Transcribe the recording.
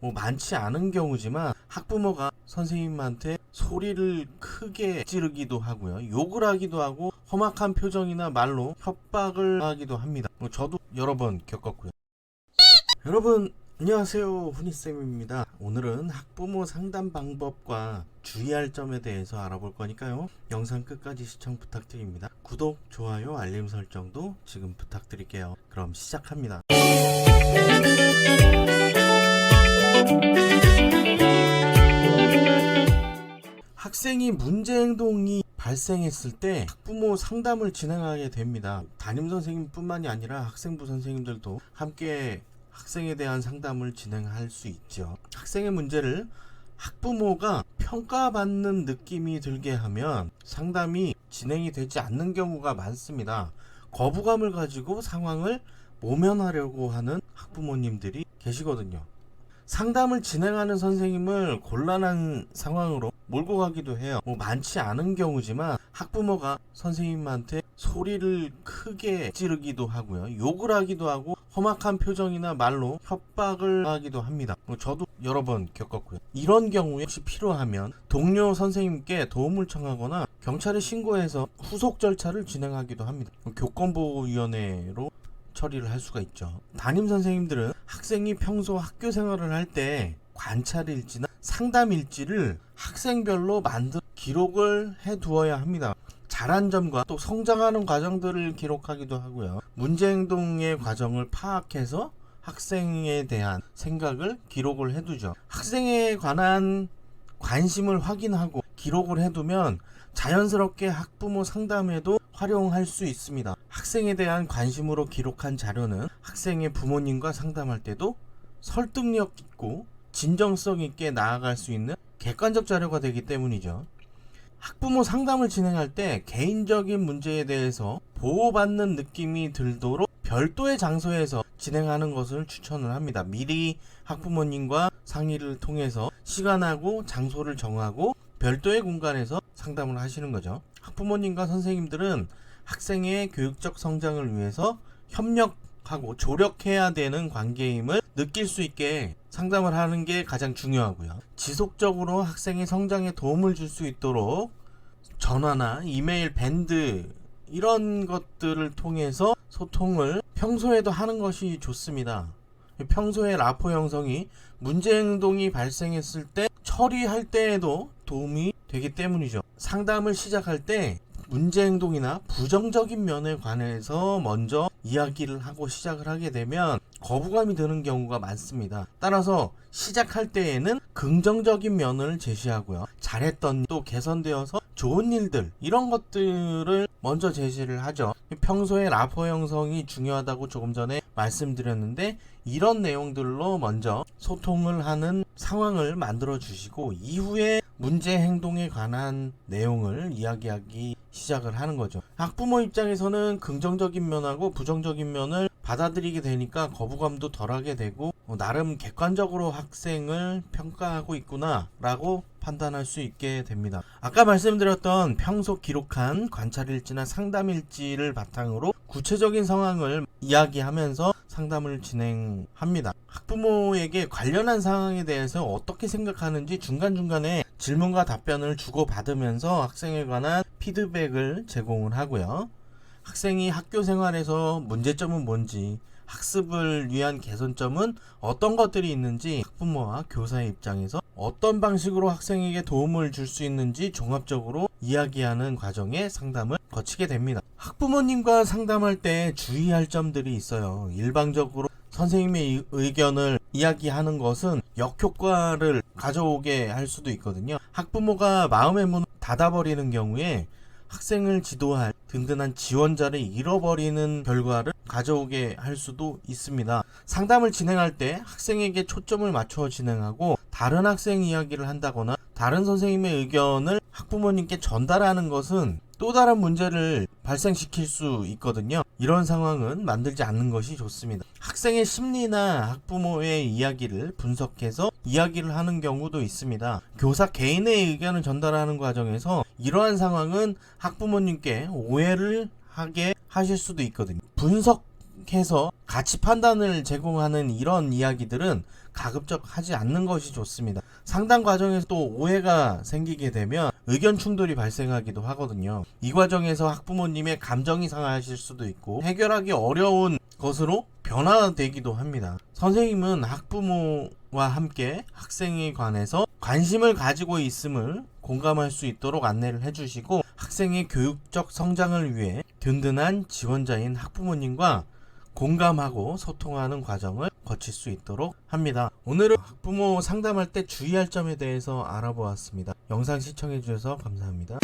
많지 않은 경우지만 학부모가 선생님한테 소리를 크게 지르기도 하고요. 욕을 하기도 하고 험악한 표정이나 말로 협박을 하기도 합니다. 저도 여러 번 겪었고요. 여러분 안녕하세요, 훈이쌤입니다. 오늘은 학부모 상담 방법과 주의할 점에 대해서 알아볼 거니까요, 영상 끝까지 시청 부탁드립니다. 구독, 좋아요, 알림 설정도 지금 부탁드릴게요. 그럼 시작합니다. 학생이 문제 행동이 발생했을 때 학부모 상담을 진행하게 됩니다. 담임선생님뿐만이 아니라 학생부 선생님들도 함께 학생에 대한 상담을 진행할 수 있죠. 학생의 문제를 학부모가 평가받는 느낌이 들게 하면 상담이 진행이 되지 않는 경우가 많습니다. 거부감을 가지고 상황을 모면하려고 하는 학부모님들이 계시거든요. 상담을 진행하는 선생님을 곤란한 상황으로 몰고 가기도 해요. 많지 않은 경우지만 학부모가 선생님한테 소리를 크게 지르기도 하고요. 욕을 하기도 하고 험악한 표정이나 말로 협박을 하기도 합니다. 저도 여러 번 겪었고요. 이런 경우에 혹시 필요하면 동료 선생님께 도움을 청하거나 경찰에 신고해서 후속 절차를 진행하기도 합니다. 교권보호위원회로 처리를 할 수가 있죠. 담임 선생님들은 학생이 평소 학교 생활을 할 때 관찰 일지나 상담 일지를 학생별로 만들어 기록을 해 두어야 합니다. 잘한 점과 또 성장하는 과정들을 기록하기도 하고요. 문제 행동의 과정을 파악해서 학생에 대한 생각을 기록을 해두죠. 학생에 관한 관심을 확인하고 기록을 해두면 자연스럽게 학부모 상담에도 활용할 수 있습니다. 학생에 대한 관심으로 기록한 자료는 학생의 부모님과 상담할 때도 설득력 있고 진정성 있게 나아갈 수 있는 객관적 자료가 되기 때문이죠. 학부모 상담을 진행할 때 개인적인 문제에 대해서 보호받는 느낌이 들도록 별도의 장소에서 진행하는 것을 추천을 합니다. 미리 학부모님과 상의를 통해서 시간하고 장소를 정하고 별도의 공간에서 상담을 하시는 거죠. 학부모님과 선생님들은 학생의 교육적 성장을 위해서 협력하고 조력해야 되는 관계임을 느낄 수 있게 상담을 하는 게 가장 중요하고요. 지속적으로 학생의 성장에 도움을 줄 수 있도록 전화나 이메일, 밴드 이런 것들을 통해서 소통을 평소에도 하는 것이 좋습니다. 평소에 라포 형성이 문제 행동이 발생했을 때 처리할 때에도 도움이 되기 때문이죠. 상담을 시작할 때 문제 행동이나 부정적인 면에 관해서 먼저 이야기를 하고 시작을 하게 되면 거부감이 드는 경우가 많습니다. 따라서 시작할 때에는 긍정적인 면을 제시하고요. 잘했던 또 개선되어서 좋은 일들 이런 것들을 먼저 제시를 하죠. 평소에 라포 형성이 중요하다고 조금 전에 말씀드렸는데 이런 내용들로 먼저 소통을 하는 상황을 만들어 주시고 이후에 문제 행동에 관한 내용을 이야기하기 시작을 하는 거죠. 학부모 입장에서는 긍정적인 면하고 부정적인 면을 받아들이게 되니까 거부감도 덜하게 되고 나름 객관적으로 학생을 평가하고 있구나 라고 판단할 수 있게 됩니다. 아까 말씀드렸던 평소 기록한 관찰일지나 상담일지를 바탕으로 구체적인 상황을 이야기하면서 상담을 진행합니다. 학부모에게 관련한 상황에 대해서 어떻게 생각하는지 중간중간에 질문과 답변을 주고받으면서 학생에 관한 피드백을 제공을 하고요. 학생이 학교 생활에서 문제점은 뭔지, 학습을 위한 개선점은 어떤 것들이 있는지 학부모와 교사의 입장에서 어떤 방식으로 학생에게 도움을 줄 수 있는지 종합적으로 이야기하는 과정에 상담을 거치게 됩니다. 학부모님과 상담할 때 주의할 점들이 있어요. 일방적으로 선생님의 의견을 이야기하는 것은 역효과를 가져오게 할 수도 있거든요. 학부모가 마음의 문을 닫아버리는 경우에 학생을 지도할 든든한 지원자를 잃어버리는 결과를 가져오게 할 수도 있습니다. 상담을 진행할 때 학생에게 초점을 맞춰 진행하고 다른 학생 이야기를 한다거나 다른 선생님의 의견을 학부모님께 전달하는 것은 또 다른 문제를 발생시킬 수 있거든요. 이런 상황은 만들지 않는 것이 좋습니다. 학생의 심리나 학부모의 이야기를 분석해서 이야기를 하는 경우도 있습니다. 교사 개인의 의견을 전달하는 과정에서 이러한 상황은 학부모님께 오해를 하게 하실 수도 있거든요. 분석해서 가치 판단을 제공하는 이런 이야기들은 가급적 하지 않는 것이 좋습니다. 상담 과정에서 또 오해가 생기게 되면 의견 충돌이 발생하기도 하거든요. 이 과정에서 학부모님의 감정이 상하실 수도 있고 해결하기 어려운 것으로 변화되기도 합니다. 선생님은 학부모와 함께 학생에 관해서 관심을 가지고 있음을 공감할 수 있도록 안내를 해주시고 학생의 교육적 성장을 위해 든든한 지원자인 학부모님과 공감하고 소통하는 과정을 거칠 수 있도록 합니다. 오늘은 학부모 상담할 때 주의할 점에 대해서 알아보았습니다. 영상 시청해 주셔서 감사합니다.